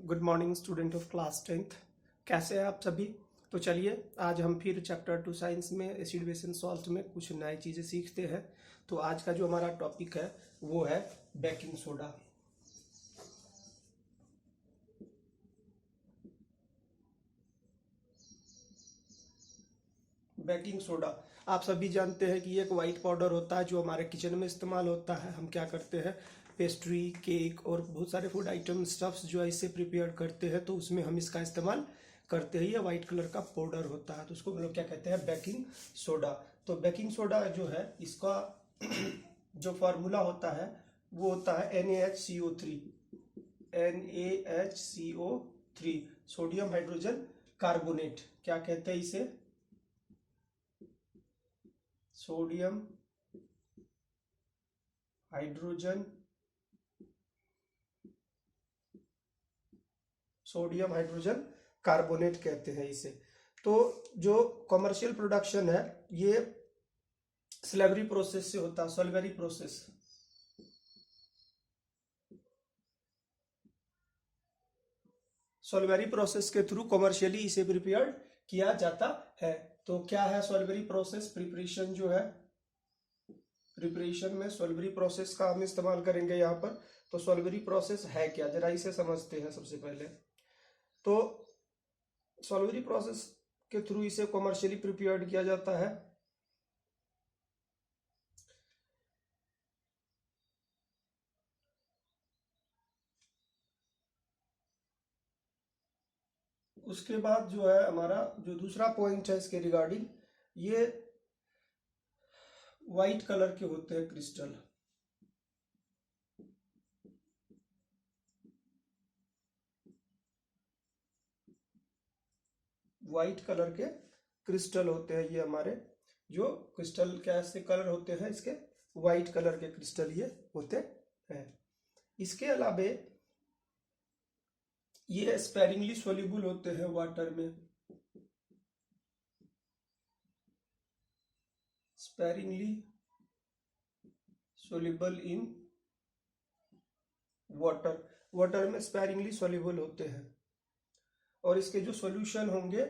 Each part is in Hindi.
Good morning student of class 10th। कैसे हैं आप सभी। तो चलिए आज हम फिर चैप्टर 2 साइंस में एसिड बेस एंड सॉल्ट में कुछ नई चीज़ें सीखते हैं। तो आज का जो हमारा टॉपिक है वो है बेकिंग सोडा। बेकिंग सोडा आप सभी जानते हैं कि ये एक वाइट पाउडर होता है जो हमारे किचन में इस्तेमाल होता है। हम क्या करते हैं, पेस्ट्री, केक और बहुत सारे फूड आइटम स्टफ्स जो है इससे प्रिपेयर करते हैं, तो उसमें हम इसका इस्तेमाल करते हैं। ये वाइट कलर का पाउडर होता है, तो उसको हम लोग क्या कहते हैं, बेकिंग सोडा। तो बेकिंग सोडा जो है इसका जो फार्मूला होता है वो होता है NaHCO3। NaHCO3 sodium hydrogen carbonate. क्या कहते हैं इसे, सोडियम हाइड्रोजन कार्बोनेट कहते हैं इसे। तो जो कमर्शियल प्रोडक्शन है ये स्लेवरी प्रोसेस से होता है, सॉल्वेरी प्रोसेस। सॉल्वेरी प्रोसेस के थ्रू कमर्शियली इसे प्रिपेयर किया जाता है। तो क्या है सॉल्वेरी प्रोसेस, प्रिपरेशन जो है, प्रिपरेशन में सॉल्वेरी प्रोसेस का हम इस्तेमाल करेंगे यहाँ पर। तो सॉल्वेरी प्रोसेस है क्या, जरा इसे समझते हैं सबसे पहले। तो सॉल्वेरी प्रोसेस के थ्रू इसे कमर्शियली प्रिपेयर्ड किया जाता है। उसके बाद जो है हमारा जो दूसरा पॉइंट है इसके रिगार्डिंग, ये वाइट कलर के होते हैं क्रिस्टल। वाइट कलर के क्रिस्टल होते हैं ये हमारे, जो क्रिस्टल कैसे कलर होते हैं इसके, वाइट कलर के क्रिस्टल ये होते हैं। इसके अलावे ये स्पेरिंगली सोल्यूबल होते हैं वाटर में, sparingly soluble in water, water में स्पेरिंगली सोल्यूबल होते हैं। और इसके जो सॉल्यूशन होंगे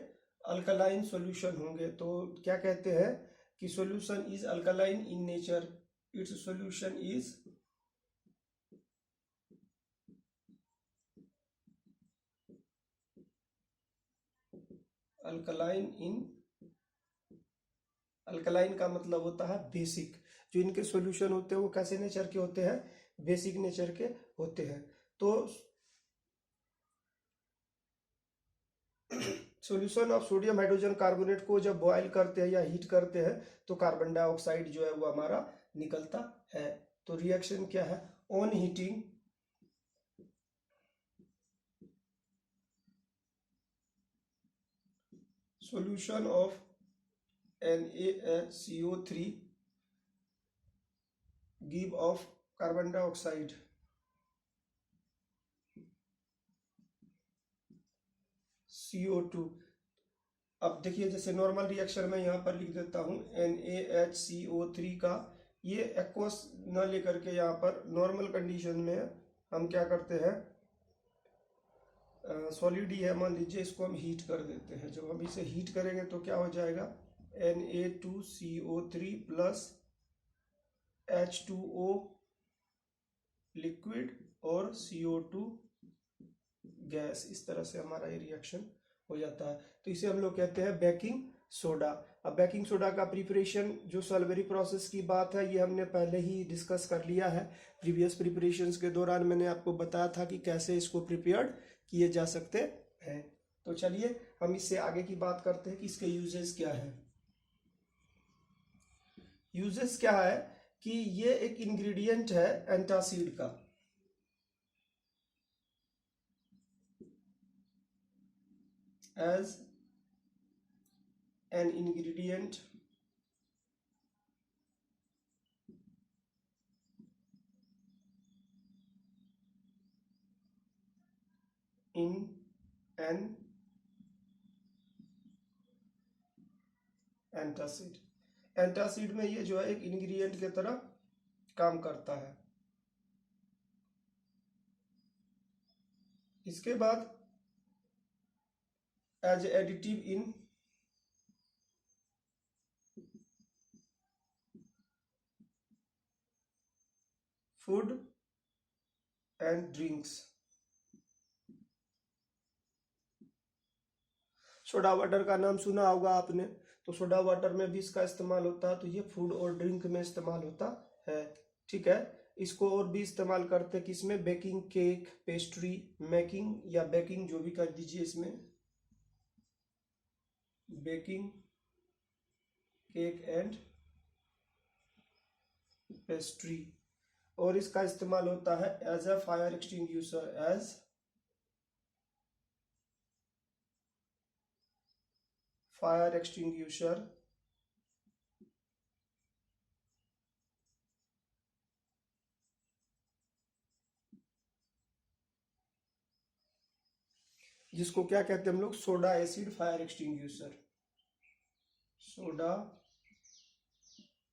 अल्कलाइन सॉल्यूशन होंगे। तो क्या कहते हैं कि solution is alkaline in nature, it's solution is alkaline in, alkaline का मतलब होता है बेसिक। जो इनके सॉल्यूशन होते हैं वो कैसे नेचर के होते हैं, बेसिक नेचर के होते हैं। तो solution of sodium hydrogen carbonate को जब बॉयल करते हैं या हीट करते हैं तो कार्बन डाइऑक्साइड जो है वो हमारा निकलता है। तो रिएक्शन क्या है, on heating solution of NaHCO3 give off carbon dioxide, CO2। अब देखिए जैसे नॉर्मल रिएक्शन में यहाँ पर लिख देता हूँ NaHCO3 का, ये एक्वस न लेकर के यहाँ पर नॉर्मल कंडीशन में हम क्या करते हैं, सॉलिड ही है मान लीजिए, इसको हम हीट कर देते हैं। जब हम इसे हीट करेंगे तो क्या हो जाएगा, Na2CO3 प्लस H2O लिक्विड और CO2 गैस। इस तरह से हमारा ये रिएक्शन हो जाता है। तो इसे हम लोग कहते हैं बेकिंग सोडा। अब बेकिंग सोडा का प्रिपरेशन, जो सॉल्वेरी प्रोसेस की बात है, ये हमने पहले ही डिस्कस कर लिया है। प्रीवियस प्रिपरेशंस के दौरान मैंने आपको बताया था कि कैसे इसको प्रिपेयर्ड किए जा सकते हैं। तो चलिए हम इससे आगे की बात करते हैं कि इसके यूजेस क्या है। यूजेस क्या है कि ये एक इंग्रेडिएंट है एंटासिड का। As an ingredient in an antacid. Antacid में ये जो है एक इंग्रेडिएंट की तरह काम करता है। इसके बाद as additive in food and drinks. Soda water का नाम सुना होगा आपने, तो सोडा वाटर में भी इसका इस्तेमाल होता है, तो ये फूड और ड्रिंक में इस्तेमाल होता है। ठीक है, इसको और भी इस्तेमाल करते हैं किसमें, बेकिंग, केक, पेस्ट्री मेकिंग, या बेकिंग जो भी कर दीजिए इसमें, बेकिंग, केक एंड पेस्ट्री। और इसका इस्तेमाल होता है as a fire extinguisher, as fire extinguisher, जिसको क्या कहते हैं हम लोग, soda acid fire extinguisher, soda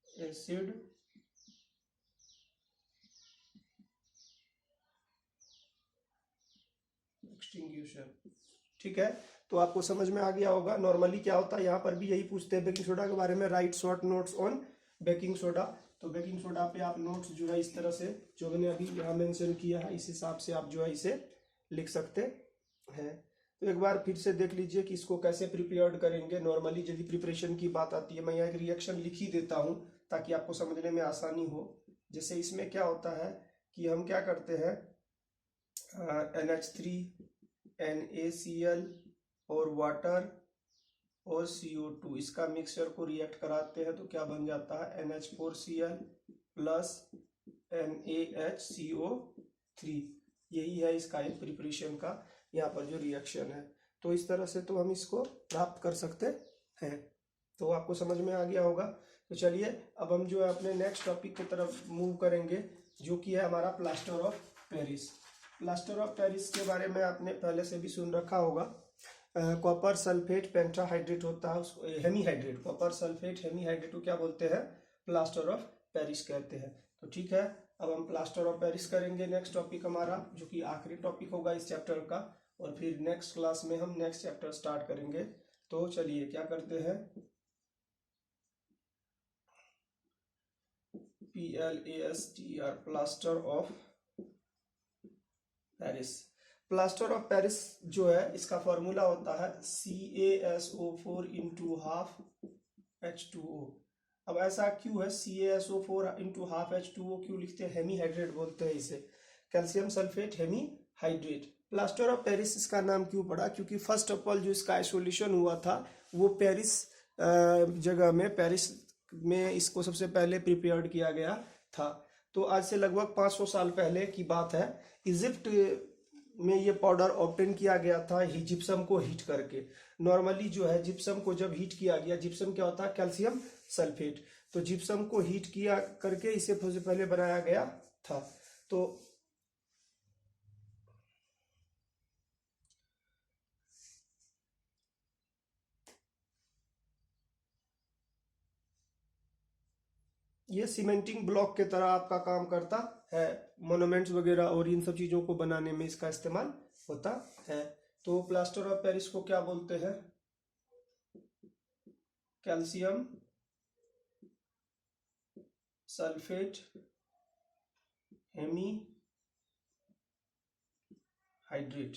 acid extinguisher. ठीक है, तो आपको समझ में आ गया होगा। नॉर्मली क्या होता है, यहाँ पर भी यही पूछते हैं बेकिंग सोडा के बारे में, right short notes on baking soda. तो बेकिंग सोडा पे आप नोट्स जो है इस तरह से, जो मैंने अभी यहाँ मेंशन किया है, इस हिसाब से आप जो है इसे लिख सकते हैं। तो एक बार फिर से देख लीजिए कि इसको कैसे प्रिपेयर्ड करेंगे। नॉर्मली यदि प्रिपरेशन की बात आती है, मैं यहाँ एक रिएक्शन लिख ही देता हूँ ताकि आपको समझने में आसानी हो। जैसे इसमें क्या होता है कि हम क्या करते हैं, NH3, NaCl और वाटर और CO2, इसका मिक्सचर को रिएक्ट कराते हैं तो क्या बन जाता है, NH4Cl प्लस NaHCO3। यही है इसका एक प्रिपरेशन का यहाँ पर जो रिएक्शन है। तो इस तरह से तो हम इसको प्राप्त कर सकते हैं। तो आपको समझ में आ गया होगा। तो चलिए अब हम जो है अपने नेक्स्ट टॉपिक की तरफ मूव करेंगे, जो कि है हमारा plaster of Paris. Plaster of Paris के बारे में आपने पहले से भी सुन रखा होगा। कॉपर सल्फेट पेंटाहाइड्रेट होता है, उसको हेमीहाइड्रेट, कॉपर सल्फेट हेमीहाइड्रेट को क्या बोलते हैं, प्लास्टर ऑफ पेरिस कहते हैं। तो ठीक है, अब हम प्लास्टर ऑफ पेरिस करेंगे नेक्स्ट टॉपिक हमारा, जो कि आखिरी टॉपिक होगा इस चैप्टर का। और फिर नेक्स्ट क्लास में हम नेक्स्ट चैप्टर स्टार्ट करेंगे। तो चलिए क्या करते हैं, PLASTR, plaster of Paris. Plaster of Paris जो है, इसका फॉर्मूला होता है CaSO4 इंटू हाफ H2O। अब ऐसा क्यों है, CaSO4 इंटू हाफ H2O क्यों लिखते हैं, हेमीहाइड्रेट बोलते हैं इसे, calcium sulphate hemihydrate. Plaster of Paris इसका नाम क्यों पड़ा, क्योंकि फर्स्ट ऑफ ऑल जो इसका आइसोलेशन हुआ था वो पेरिस जगह में, पेरिस में इसको सबसे पहले प्रिपेयर्ड किया गया था। तो आज से लगभग 500 साल पहले की बात है, इजिप्ट में ये पाउडर ऑब्टेन किया गया था ही जिप्सम को हीट करके। नॉर्मली जो है जिप्सम को जब हीट किया गया, जिप्सम क्या होता है, कैल्शियम सल्फेट, तो जिप्सम को हीट किया करके इसे सबसे पहले बनाया गया था। तो ये सीमेंटिंग ब्लॉक के तरह आपका काम करता है, मोनूमेंट्स वगैरह और इन सब चीजों को बनाने में इसका इस्तेमाल होता है। तो प्लास्टर ऑफ पेरिस को क्या बोलते हैं, calcium sulphate hemi hydrate.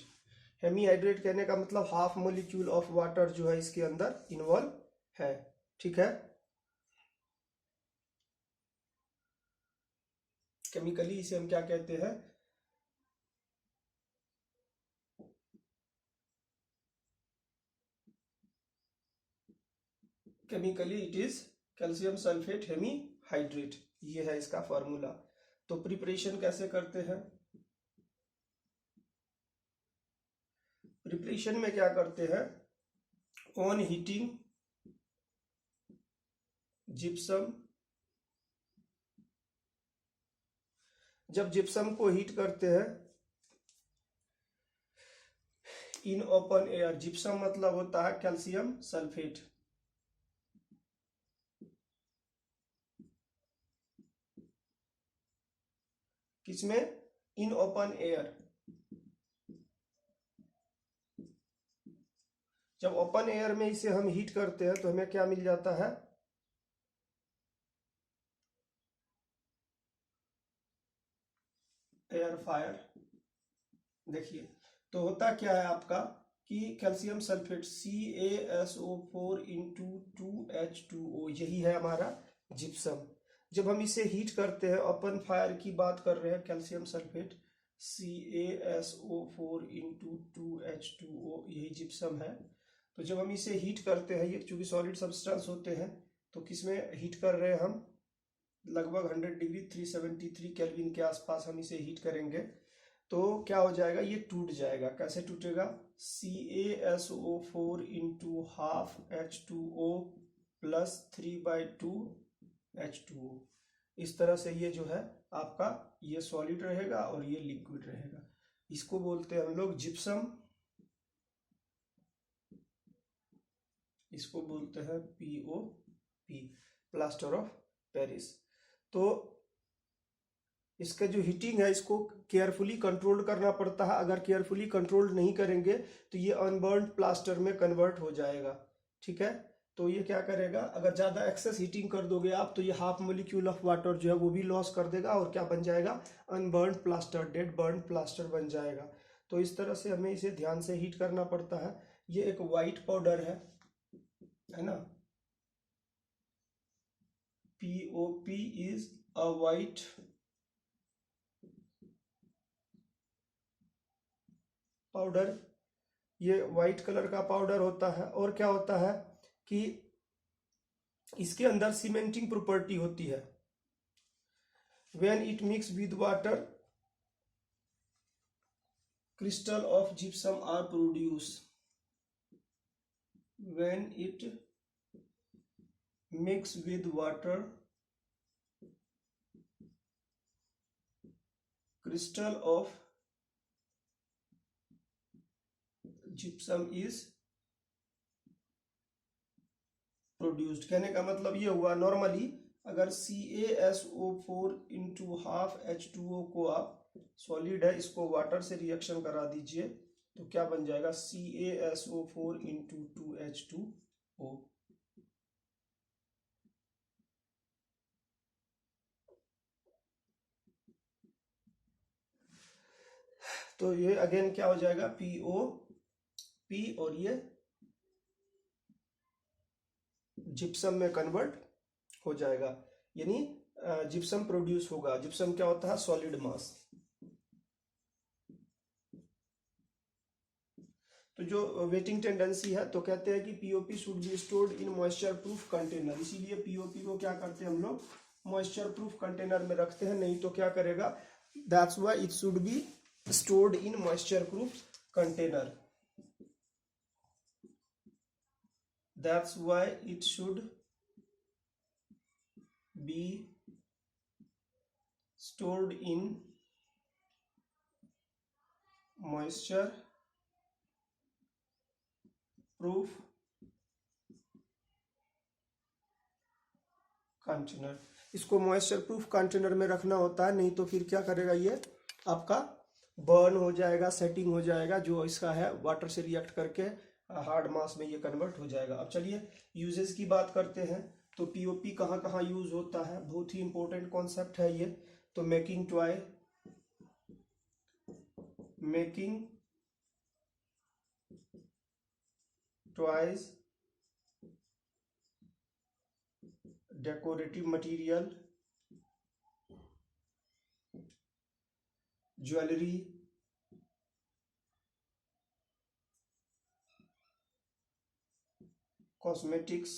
Hemihydrate कहने का मतलब हाफ मोलिक्यूल ऑफ वाटर जो है इसके अंदर इन्वॉल्व है। ठीक है, केमिकली इसे हम क्या कहते हैं, chemically it is calcium sulphate hemihydrate. ये है इसका फॉर्मूला। तो प्रिपरेशन कैसे करते हैं, प्रिपरेशन में क्या करते हैं, ऑन हीटिंग जिप्सम, जब जिप्सम को हीट करते हैं इन ओपन एयर, जिप्सम मतलब होता है कैल्शियम सल्फेट, किसमें, इन ओपन एयर, जब ओपन एयर में इसे हम हीट करते हैं तो हमें क्या मिल जाता है, एयर फायर। देखिए तो होता क्या है आपका कि calcium sulphate CaSO4 into 2H2O, यही है हमारा जिप्सम। जब हम इसे हीट करते हैं, ओपन फायर की बात कर रहे हैं, calcium sulphate CaSO4 into 2H2O, यही जिप्सम है। तो जब हम इसे हीट करते हैं, ये चूंकि सॉलिड सब्सटेंस होते हैं, तो किसमें हीट कर रहे हैं हम, लगभग 100 डिग्री 373 केल्विन के आसपास हम इसे हीट करेंगे। तो क्या हो जाएगा, ये टूट जाएगा। कैसे टूटेगा, CaSO4 into half H2O plus 3/2 H2O। इस तरह से ये जो है आपका, ये सॉलिड रहेगा और ये लिक्विड रहेगा। इसको बोलते हैं हम लोग जिप्सम, इसको बोलते हैं POP, प्लास्टर ऑफ पेरिस। तो इसका जो हीटिंग है, इसको केयरफुली कंट्रोल करना पड़ता है। अगर केयरफुली कंट्रोल नहीं करेंगे तो ये अनबर्न्ड प्लास्टर में कन्वर्ट हो जाएगा। ठीक है, तो ये क्या करेगा, अगर ज़्यादा एक्सेस हीटिंग कर दोगे आप, तो ये हाफ मोलिक्यूल ऑफ वाटर जो है वो भी लॉस कर देगा और क्या बन जाएगा, unburned plaster, dead burn plaster बन जाएगा। तो इस तरह से हमें इसे ध्यान से हीट करना पड़ता है। ये एक वाइट पाउडर है ना, POP is a white powder. ये व्हाइट कलर का पाउडर होता है। और क्या होता है कि इसके अंदर सीमेंटिंग प्रॉपर्टी होती है। When it mix with water, crystal of gypsum are produce. When it mix with water, crystal of gypsum is produced. कहने का मतलब ये हुआ, नॉर्मली अगर CaSO4 इंटू हाफ H2O को आप, सॉलिड है, इसको वाटर से रिएक्शन करा दीजिए तो क्या बन जाएगा, CaSO4 इंटू 2H2O। तो ये अगेन क्या हो जाएगा, POP, और ये जिप्सम में कन्वर्ट हो जाएगा, यानी जिप्सम प्रोड्यूस होगा। जिप्सम क्या होता है, सॉलिड मास। तो जो वेटिंग टेंडेंसी है, तो कहते हैं कि POP should be stored in moisture proof container. इसीलिए POP को क्या करते हैं हम लोग, मॉइस्चर प्रूफ कंटेनर में रखते हैं, नहीं तो क्या करेगा, that's why it should be stored in moisture proof container. That's why it should be stored in moisture proof container. इसको मॉइस्चर प्रूफ कंटेनर में रखना होता है, नहीं तो फिर क्या करेगा, ये आपका बर्न हो जाएगा, सेटिंग हो जाएगा, जो इसका है वाटर से रिएक्ट करके हार्ड मास में ये कन्वर्ट हो जाएगा। अब चलिए यूजेस की बात करते हैं। तो POP कहाँ कहाँ यूज होता है, बहुत ही इंपॉर्टेंट कॉन्सेप्ट है ये। तो making toy, making toys, decorative material, jewellery, cosmetics,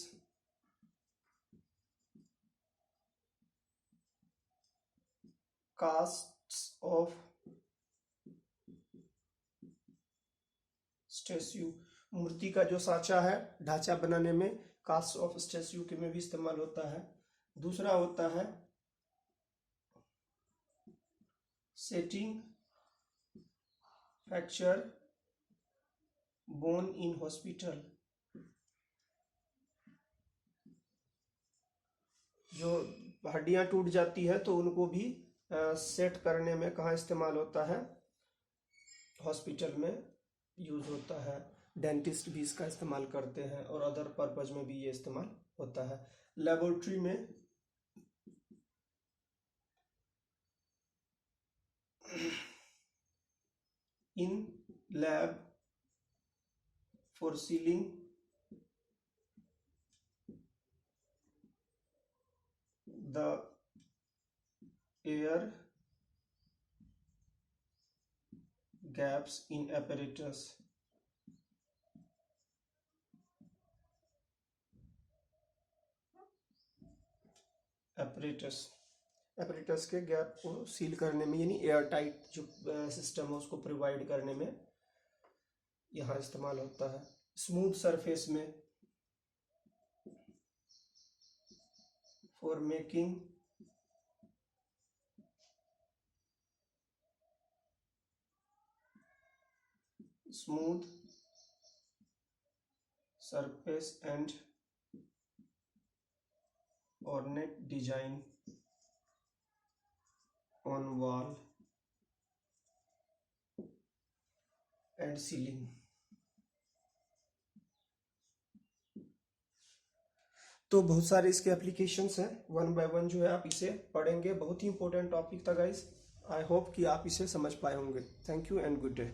casts of statue, मूर्ति का जो साँचा है, ढांचा बनाने में कास्ट ऑफ स्टैच्यू के में भी इस्तेमाल होता है। दूसरा होता है setting fracture bone in hospital, जो हड्डियां टूट जाती है तो उनको भी सेट करने में कहाँ इस्तेमाल होता है, हॉस्पिटल में यूज होता है। डेंटिस्ट भी इसका इस्तेमाल करते हैं और अदर पर्पज में भी ये इस्तेमाल होता है। लेबोरेटरी में in lab for sealing the air gaps in apparatus apparatus के गैप को सील करने में, यानी एयर टाइट जो सिस्टम है उसको प्रोवाइड करने में यहाँ इस्तेमाल होता है। स्मूथ सरफेस में for making smooth surface and ornate design on wall and ceiling। तो बहुत सारे इसके एप्लीकेशंस हैं, वन बाय वन जो है आप इसे पढ़ेंगे। बहुत ही इंपॉर्टेंट टॉपिक था गाइस। आई होप कि आप इसे समझ पाए होंगे। Thank you and good day.